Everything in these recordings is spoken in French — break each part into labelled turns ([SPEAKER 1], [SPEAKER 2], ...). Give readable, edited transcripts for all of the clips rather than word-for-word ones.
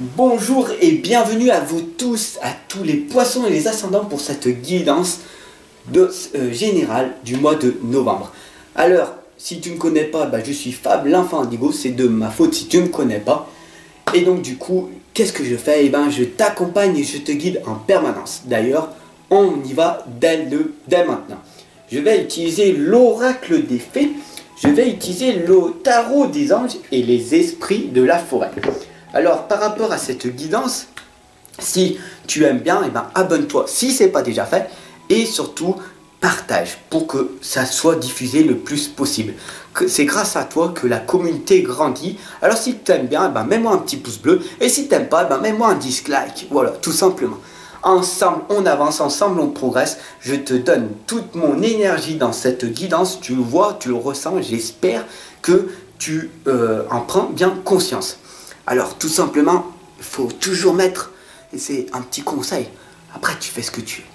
[SPEAKER 1] Bonjour et bienvenue à vous tous, à tous les poissons et les ascendants pour cette guidance générale du mois de novembre. Alors, si tu ne me connais pas, je suis Fab, l'enfant indigo, c'est de ma faute si tu ne me connais pas. Et donc du coup, qu'est-ce que je fais? Je t'accompagne et je te guide en permanence. D'ailleurs, on y va dès maintenant. Je vais utiliser l'oracle des fées, je vais utiliser le tarot des anges et les esprits de la forêt. Alors, par rapport à cette guidance, si tu aimes bien, abonne-toi si ce n'est pas déjà fait. Et surtout, partage pour que ça soit diffusé le plus possible. C'est grâce à toi que la communauté grandit. Alors, si tu aimes bien, mets-moi un petit pouce bleu. Et si tu n'aimes pas, mets-moi un dislike. Voilà, tout simplement. Ensemble, on avance, ensemble, on progresse. Je te donne toute mon énergie dans cette guidance. Tu le vois, tu le ressens. J'espère que tu en prends bien conscience. Alors, tout simplement, il faut toujours mettre, et c'est un petit conseil, après tu fais ce que tu veux,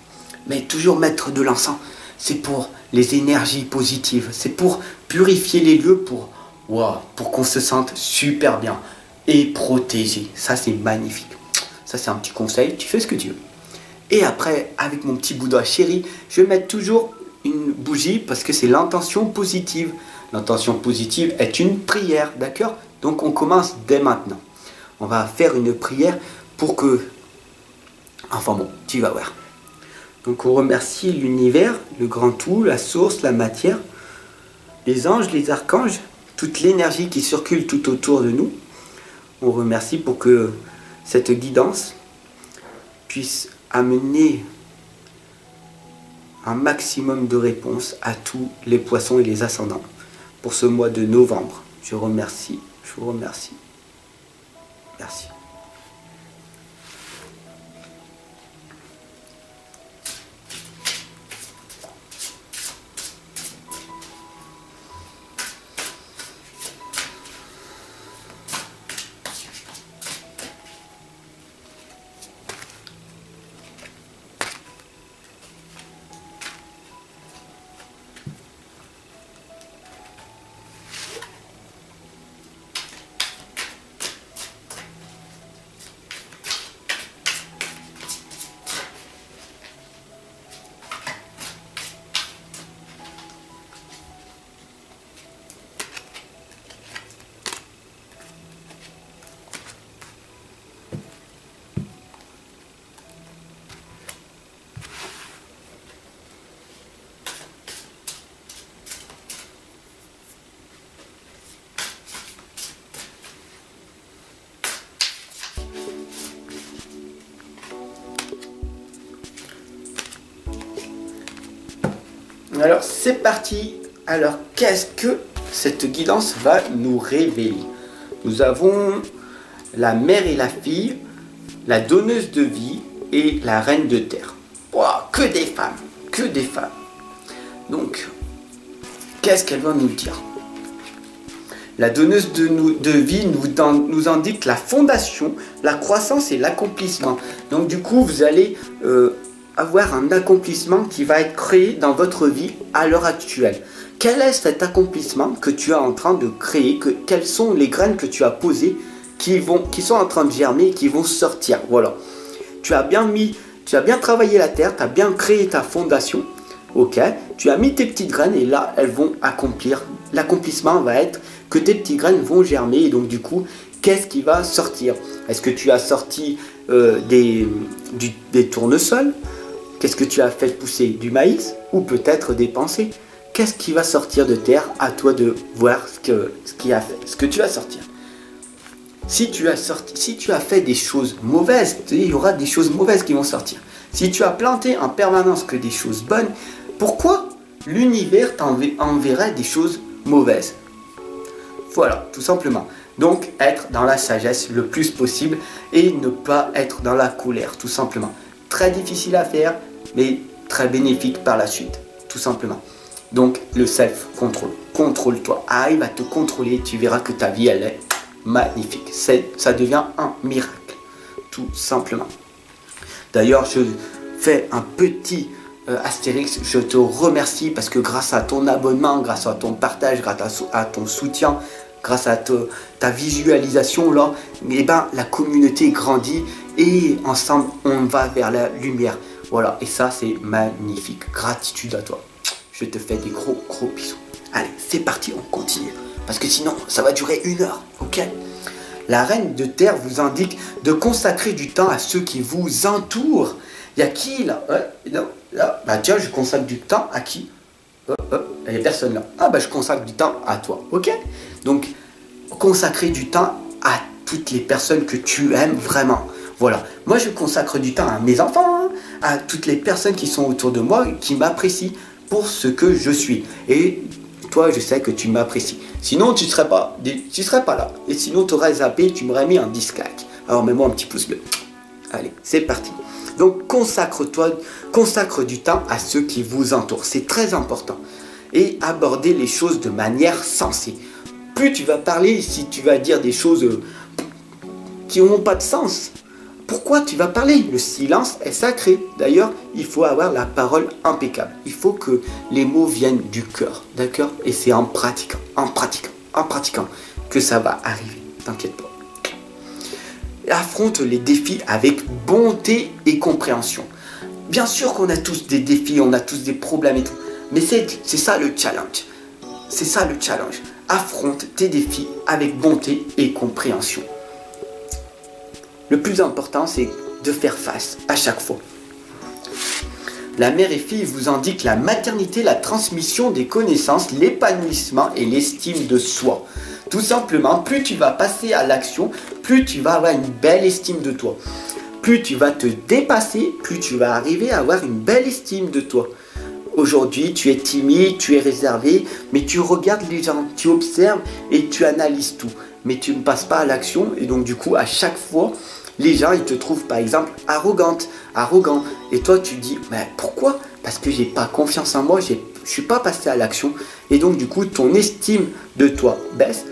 [SPEAKER 1] mais toujours mettre de l'encens. C'est pour les énergies positives, c'est pour purifier les lieux, pour qu'on se sente super bien et protégé. Ça, c'est magnifique. Ça, c'est un petit conseil, tu fais ce que tu veux. Et après, avec mon petit Bouddha chéri, je vais mettre toujours une bougie parce que c'est l'intention positive. L'intention positive est une prière, d'accord? Donc on commence dès maintenant. On va faire une prière pour que... Enfin bon, tu vas voir. Donc on remercie l'univers, le grand tout, la source, la matière, les anges, les archanges, toute l'énergie qui circule tout autour de nous. On remercie pour que cette guidance puisse amener un maximum de réponses à tous les poissons et les ascendants pour ce mois de novembre. Je remercie, je vous remercie. Merci. Alors c'est parti. Alors qu'est-ce que cette guidance va nous révéler? Nous avons la mère et la fille, la donneuse de vie et la reine de terre. Wow, que des femmes, que des femmes. Donc, qu'est-ce qu'elle va nous dire? La donneuse de vie nous indique la fondation, la croissance et l'accomplissement. Donc du coup, vous allez avoir un accomplissement qui va être créé dans votre vie à l'heure actuelle. Quel est cet accomplissement que tu es en train de créer? Quelles sont les graines que tu as posées qui sont en train de germer et qui vont sortir? Voilà. Tu as bien travaillé la terre, tu as bien créé ta fondation. Ok, tu as mis tes petites graines et là, elles vont accomplir. L'accomplissement va être que tes petites graines vont germer et donc du coup, qu'est-ce qui va sortir? Est-ce que tu as sorti des tournesols? Qu'est-ce que tu as fait pousser? Du maïs? Ou peut-être des pensées? Qu'est-ce qui va sortir de terre? À toi de voir ce que tu vas sortir. Si tu as fait des choses mauvaises, il y aura des choses mauvaises qui vont sortir. Si tu as planté en permanence que des choses bonnes, pourquoi l'univers t'enverrait des choses mauvaises? Voilà, tout simplement. Donc, être dans la sagesse le plus possible et ne pas être dans la colère, tout simplement. Très difficile à faire, mais très bénéfique par la suite, tout simplement. Donc, le self-control. Contrôle-toi. Arrive à te contrôler, tu verras que ta vie, elle est magnifique. Ça devient un miracle, tout simplement. D'ailleurs, je fais un petit Astérix, je te remercie parce que grâce à ton abonnement, grâce à ton partage, grâce à ton soutien, grâce à ta visualisation là, eh ben, la communauté grandit et ensemble on va vers la lumière. Voilà, et ça c'est magnifique. Gratitude à toi. Je te fais des gros bisous. Allez, c'est parti, on continue. Parce que sinon, ça va durer 1 heure, ok? La reine de terre vous indique de consacrer du temps à ceux qui vous entourent. Il y a qui là? Ouais, non, là. Bah tiens, je consacre du temps à qui? Il n'y a personne là. Ah bah je consacre du temps à toi, ok? Donc, consacrer du temps à toutes les personnes que tu aimes vraiment. Voilà, moi je consacre du temps à mes enfants, hein, à toutes les personnes qui sont autour de moi, qui m'apprécient pour ce que je suis. Et toi, je sais que tu m'apprécies. Sinon, tu ne serais pas là. Et sinon, tu aurais zappé, tu m'aurais mis un dislike. Alors, mets-moi un petit pouce bleu. Allez, c'est parti. Donc, consacre du temps à ceux qui vous entourent. C'est très important. Et aborder les choses de manière sensée. Plus tu vas parler, si tu vas dire des choses qui n'ont pas de sens, pourquoi tu vas parler? Le silence est sacré. D'ailleurs, il faut avoir la parole impeccable. Il faut que les mots viennent du cœur, d'accord? Et c'est en pratiquant que ça va arriver. T'inquiète pas. Affronte les défis avec bonté et compréhension. Bien sûr qu'on a tous des défis, on a tous des problèmes et tout. Mais c'est ça le challenge. C'est ça le challenge. Affronte tes défis avec bonté et compréhension. Le plus important, c'est de faire face à chaque fois. La mère et fille vous indique la maternité, la transmission des connaissances, l'épanouissement et l'estime de soi. Tout simplement, plus tu vas passer à l'action, plus tu vas avoir une belle estime de toi. Plus tu vas te dépasser, plus tu vas arriver à avoir une belle estime de toi. Aujourd'hui, tu es timide, tu es réservé, mais tu regardes les gens, tu observes et tu analyses tout. Mais tu ne passes pas à l'action et donc du coup, à chaque fois, les gens, ils te trouvent par exemple arrogante, arrogant. Et toi, tu dis, mais pourquoi? Parce que j'ai pas confiance en moi, je suis pas passé à l'action. Et donc du coup, ton estime de toi baisse,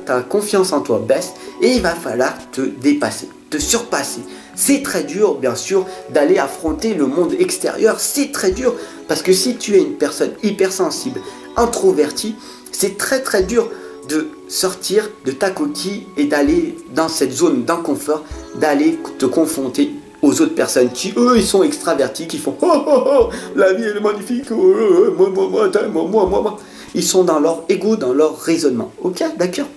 [SPEAKER 1] ta confiance en toi baisse et il va falloir te dépasser, te surpasser. C'est très dur, bien sûr, d'aller affronter le monde extérieur. C'est très dur parce que si tu es une personne hypersensible, introvertie, c'est très très dur de sortir de ta coquille et d'aller dans cette zone d'inconfort, d'aller te confronter aux autres personnes qui, eux, ils sont extravertis, qui font « Oh, oh, oh, la vie, elle est magnifique, oh, moi. » Ils sont dans leur ego, dans leur raisonnement. Ok, d'accord?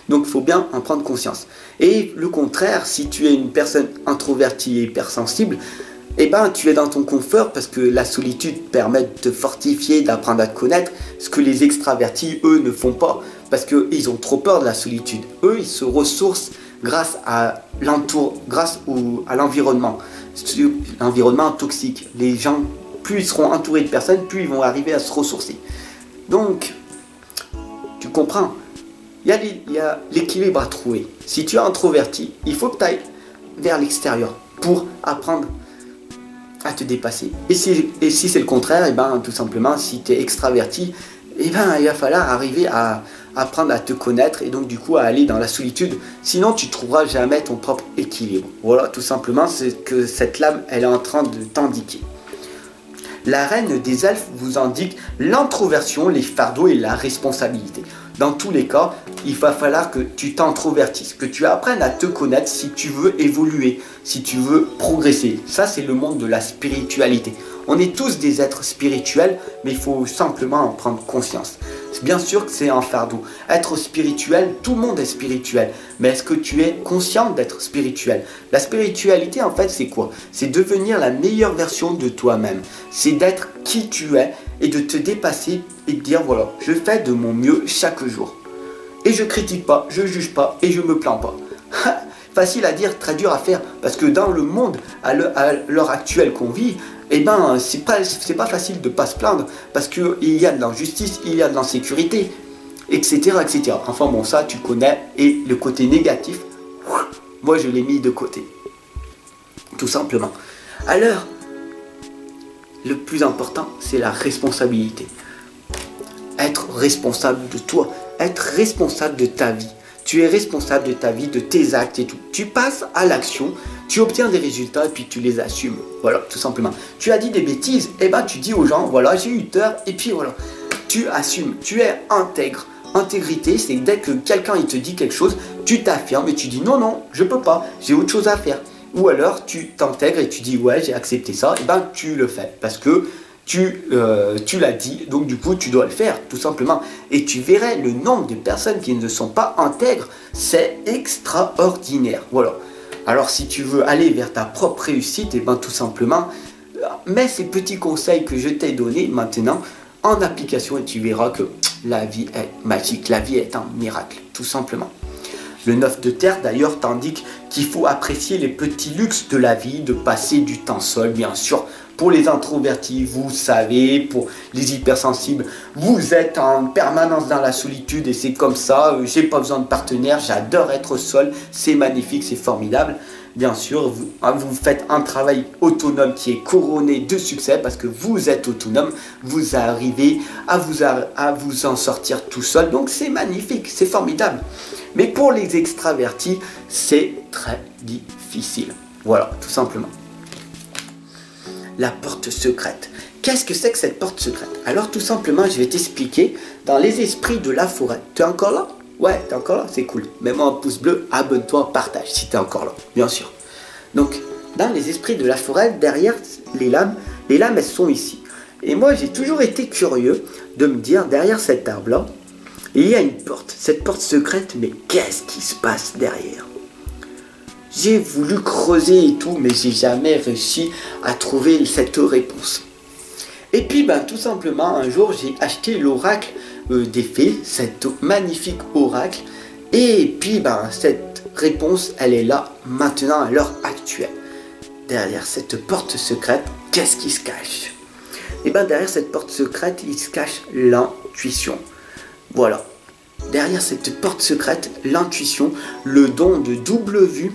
[SPEAKER 1] Donc, il faut bien en prendre conscience. Et le contraire, si tu es une personne introvertie et hypersensible, eh ben, tu es dans ton confort parce que la solitude permet de te fortifier, d'apprendre à te connaître, ce que les extravertis, eux, ne font pas parce qu'ils ont trop peur de la solitude. Eux, ils se ressourcent grâce à l'environnement. L'environnement toxique. Les gens, plus ils seront entourés de personnes, plus ils vont arriver à se ressourcer. Donc, tu comprends, il y a l'équilibre à trouver. Si tu es introverti, il faut que tu ailles vers l'extérieur pour apprendre à te dépasser. Et si c'est le contraire, et ben, tout simplement, si tu es extraverti, et ben, il va falloir arriver à apprendre à te connaître et donc du coup à aller dans la solitude. Sinon, tu ne trouveras jamais ton propre équilibre. Voilà, tout simplement, c'est que cette lame, elle est en train de t'indiquer. La reine des elfes vous indique l'introversion, les fardeaux et la responsabilité. Dans tous les cas, il va falloir que tu t'introvertisses, que tu apprennes à te connaître si tu veux évoluer, si tu veux progresser. Ça, c'est le monde de la spiritualité. On est tous des êtres spirituels, mais il faut simplement en prendre conscience. Bien sûr que c'est un fardeau. Être spirituel, tout le monde est spirituel. Mais est-ce que tu es conscient d'être spirituel? La spiritualité, en fait, c'est quoi? C'est devenir la meilleure version de toi-même. C'est d'être qui tu es et de te dépasser et de dire, voilà, je fais de mon mieux chaque jour. Et je critique pas, je juge pas et je me plains pas. Facile à dire, très dur à faire. Parce que dans le monde, à l'heure actuelle qu'on vit, eh ben, c'est pas facile de ne pas se plaindre. Parce qu'il y a de l'injustice, il y a de l'insécurité, etc., etc. Enfin bon, ça, tu connais. Et le côté négatif, moi, je l'ai mis de côté. Tout simplement. Alors, le plus important, c'est la responsabilité. Être responsable de toi. Être responsable de ta vie. Tu es responsable de ta vie, de tes actes et tout. Tu passes à l'action, tu obtiens des résultats et puis tu les assumes. Voilà, tout simplement. Tu as dit des bêtises, et ben tu dis aux gens, voilà, j'ai eu tort et puis voilà. Tu assumes, tu es intègre Intégrité, c'est dès que quelqu'un il te dit quelque chose, tu t'affirmes et tu dis non, non, je peux pas, j'ai autre chose à faire. Ou alors tu t'intègres et tu dis ouais, j'ai accepté ça, et ben tu le fais parce que tu l'as dit, donc du coup tu dois le faire tout simplement. Et tu verrais le nombre de personnes qui ne sont pas intègres, c'est extraordinaire. Voilà. Alors si tu veux aller vers ta propre réussite, et ben tout simplement, mets ces petits conseils que je t'ai donnés maintenant en application et tu verras que la vie est magique, la vie est un miracle, tout simplement. Le 9 de terre d'ailleurs t'indique qu'il faut apprécier les petits luxes de la vie, de passer du temps seul, bien sûr. Pour les introvertis, vous savez, pour les hypersensibles, vous êtes en permanence dans la solitude et c'est comme ça, j'ai pas besoin de partenaire, j'adore être seul, c'est magnifique, c'est formidable. Bien sûr, vous faites un travail autonome qui est couronné de succès parce que vous êtes autonome, vous arrivez à vous en sortir tout seul, donc c'est magnifique, c'est formidable. Mais pour les extravertis, c'est très difficile. Voilà, tout simplement. La porte secrète. Qu'est-ce que c'est que cette porte secrète? Alors tout simplement, je vais t'expliquer dans les esprits de la forêt. Tu es encore là? Ouais, tu es encore là? C'est cool. Mets-moi un pouce bleu, abonne-toi, partage si tu es encore là, bien sûr. Donc, dans les esprits de la forêt, derrière les lames elles sont ici. Et moi, j'ai toujours été curieux de me dire, derrière cet arbre-là, il y a une porte. Cette porte secrète, mais qu'est-ce qui se passe derrière? J'ai voulu creuser et tout, mais j'ai jamais réussi à trouver cette réponse. Et puis, ben, tout simplement, un jour, j'ai acheté l'oracle des fées, cet magnifique oracle. Et puis, ben, cette réponse, elle est là, maintenant, à l'heure actuelle. Derrière cette porte secrète, qu'est-ce qui se cache? Et ben, derrière cette porte secrète, il se cache l'intuition. Voilà. Derrière cette porte secrète, l'intuition, le don de double vue,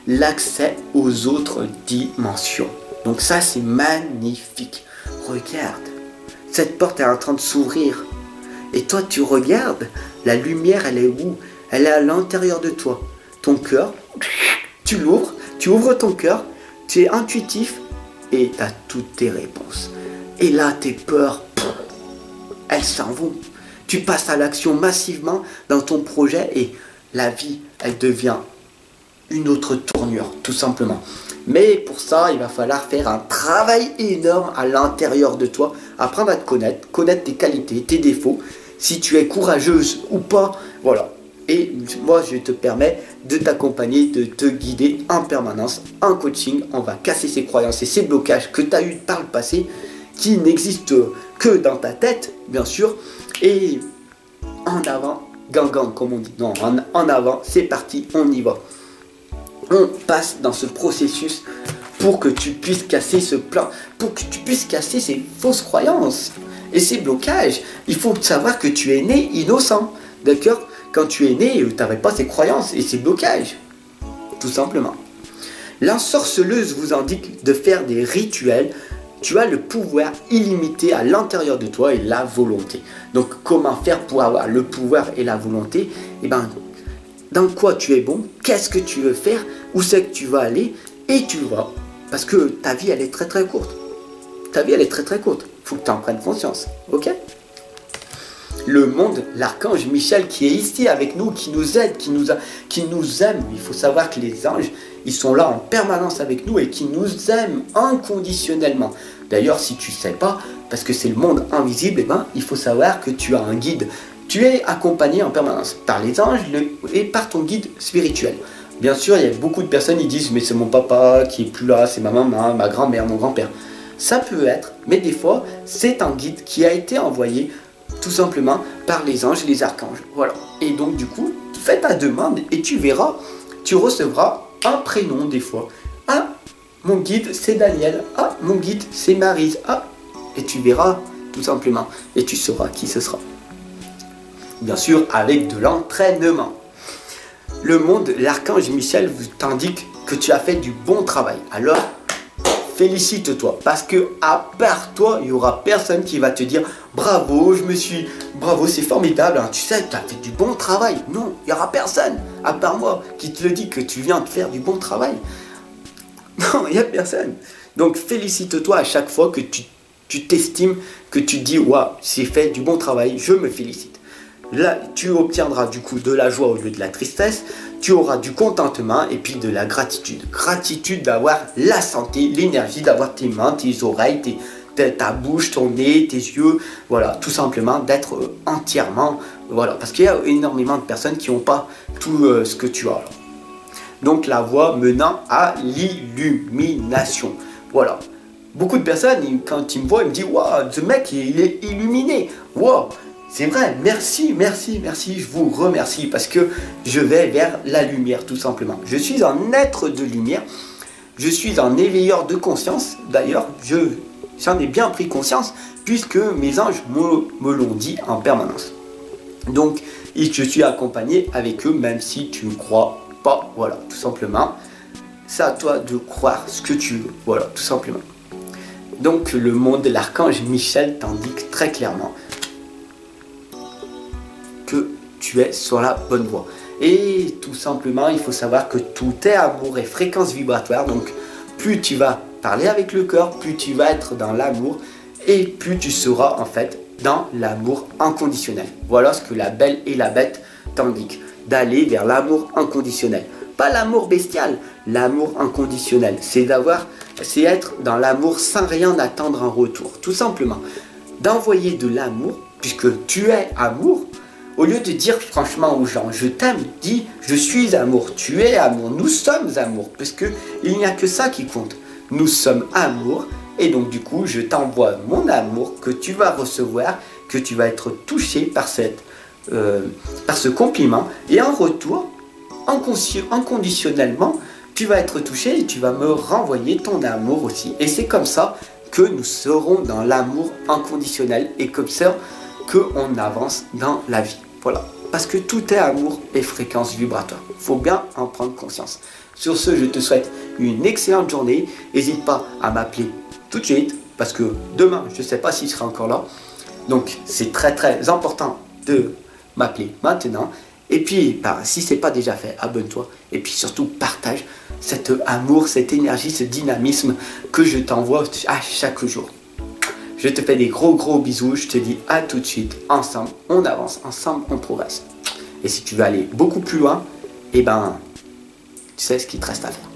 [SPEAKER 1] l'accès aux autres dimensions. Donc ça, c'est magnifique. Regarde, cette porte est en train de s'ouvrir. Et toi, tu regardes, la lumière, elle est où? Elle est à l'intérieur de toi. Ton cœur, tu l'ouvres, tu ouvres ton cœur, tu es intuitif et tu as toutes tes réponses. Et là, tes peurs, elles s'en vont. Tu passes à l'action massivement dans ton projet et la vie, elle devient une autre tournure, tout simplement. Mais pour ça, il va falloir faire un travail énorme à l'intérieur de toi, apprendre à te connaître tes qualités, tes défauts, si tu es courageuse ou pas, voilà. Et moi, je te permets de t'accompagner, de te guider en permanence, en coaching. On va casser ces croyances et ces blocages que tu as eu par le passé, qui n'existent que dans ta tête, bien sûr. Et en avant, gang, comme on dit. Non, en avant, c'est parti, on y va. On passe dans ce processus pour que tu puisses casser ce plan, pour que tu puisses casser ces fausses croyances et ces blocages. Il faut savoir que tu es né innocent, d'accord? Quand tu es né, tu n'avais pas ces croyances et ces blocages, tout simplement. L'ensorceleuse vous indique de faire des rituels. Tu as le pouvoir illimité à l'intérieur de toi et la volonté. Donc, comment faire pour avoir le pouvoir et la volonté? Eh bien, dans quoi tu es bon? Qu'est-ce que tu veux faire? Où c'est que tu vas aller? Et tu vas. Parce que ta vie, elle est très très courte. Ta vie, elle est très très courte. Il faut que tu en prennes conscience. Ok? Le monde, l'archange Michel qui est ici avec nous, qui nous aide, qui nous aime. Il faut savoir que les anges, ils sont là en permanence avec nous et qui nous aiment inconditionnellement. D'ailleurs, si tu ne sais pas, parce que c'est le monde invisible, eh ben, il faut savoir que tu as un guide. Tu es accompagné en permanence par les anges et par ton guide spirituel. Bien sûr, il y a beaucoup de personnes qui disent « mais c'est mon papa qui est plus là, c'est ma maman, ma grand-mère, mon grand-père ». Ça peut être, mais des fois, c'est un guide qui a été envoyé tout simplement par les anges et les archanges. Voilà. Et donc, du coup, fais ta demande et tu verras, tu recevras un prénom des fois. Ah, mon guide, c'est Daniel. Ah, mon guide, c'est Maryse. Ah, et tu verras tout simplement. Et tu sauras qui ce sera. Bien sûr, avec de l'entraînement. Le monde, l'archange Michel vous t'indique que tu as fait du bon travail. Alors, félicite-toi. Parce que à part toi, il n'y aura personne qui va te dire bravo, bravo, c'est formidable. Hein, tu sais, tu as fait du bon travail. Non, il n'y aura personne, à part moi, qui te le dit que tu viens de faire du bon travail. Non, il n'y a personne. Donc, félicite-toi à chaque fois que tu t'estimes, que tu dis waouh, j'ai fait du bon travail, je me félicite. là, tu obtiendras du coup de la joie au lieu de la tristesse, tu auras du contentement et puis de la gratitude. Gratitude d'avoir la santé, l'énergie, d'avoir tes mains, tes oreilles, ta bouche, ton nez, tes yeux, voilà, tout simplement d'être entièrement, voilà, parce qu'il y a énormément de personnes qui n'ont pas tout ce que tu as. Donc la voie menant à l'illumination, voilà. Beaucoup de personnes, quand ils me voient, ils me disent « Waouh, ce mec, il est illuminé, waouh !» C'est vrai, merci, merci, merci, je vous remercie parce que je vais vers la lumière tout simplement. Je suis un être de lumière, je suis un éveilleur de conscience, d'ailleurs, j'en ai bien pris conscience puisque mes anges me l'ont dit en permanence. Donc, je suis accompagné avec eux même si tu ne crois pas, voilà, tout simplement. C'est à toi de croire ce que tu veux, voilà, tout simplement. Donc, le monde de l'archange Michel t'indique très clairement que tu es sur la bonne voie. Et tout simplement, il faut savoir que tout est amour et fréquence vibratoire. Donc, plus tu vas parler avec le cœur, plus tu vas être dans l'amour et plus tu seras en fait dans l'amour inconditionnel. Voilà ce que la belle et la bête t'indiquent. D'aller vers l'amour inconditionnel. Pas l'amour bestial, l'amour inconditionnel. C'est être dans l'amour sans rien attendre en retour. Tout simplement. D'envoyer de l'amour, puisque tu es amour. Au lieu de dire franchement aux gens, je t'aime, dis, je suis amour, tu es amour, nous sommes amour, parce qu'il n'y a que ça qui compte. Nous sommes amour, et donc du coup, je t'envoie mon amour que tu vas recevoir, que tu vas être touché par ce compliment, et en retour, inconditionnellement, tu vas être touché et tu vas me renvoyer ton amour aussi. Et c'est comme ça que nous serons dans l'amour inconditionnel, et comme ça qu'on avance dans la vie. Voilà, parce que tout est amour et fréquence vibratoire. Il faut bien en prendre conscience. Sur ce, je te souhaite une excellente journée. N'hésite pas à m'appeler tout de suite, parce que demain, je ne sais pas si je serai encore là. Donc, c'est très très important de m'appeler maintenant. Et puis, si ce n'est pas déjà fait, abonne-toi. Et puis surtout, partage cet amour, cette énergie, ce dynamisme que je t'envoie à chaque jour. Je te fais des gros bisous, je te dis à tout de suite, ensemble on avance, ensemble on progresse. Et si tu veux aller beaucoup plus loin, eh ben, tu sais ce qu'il te reste à faire.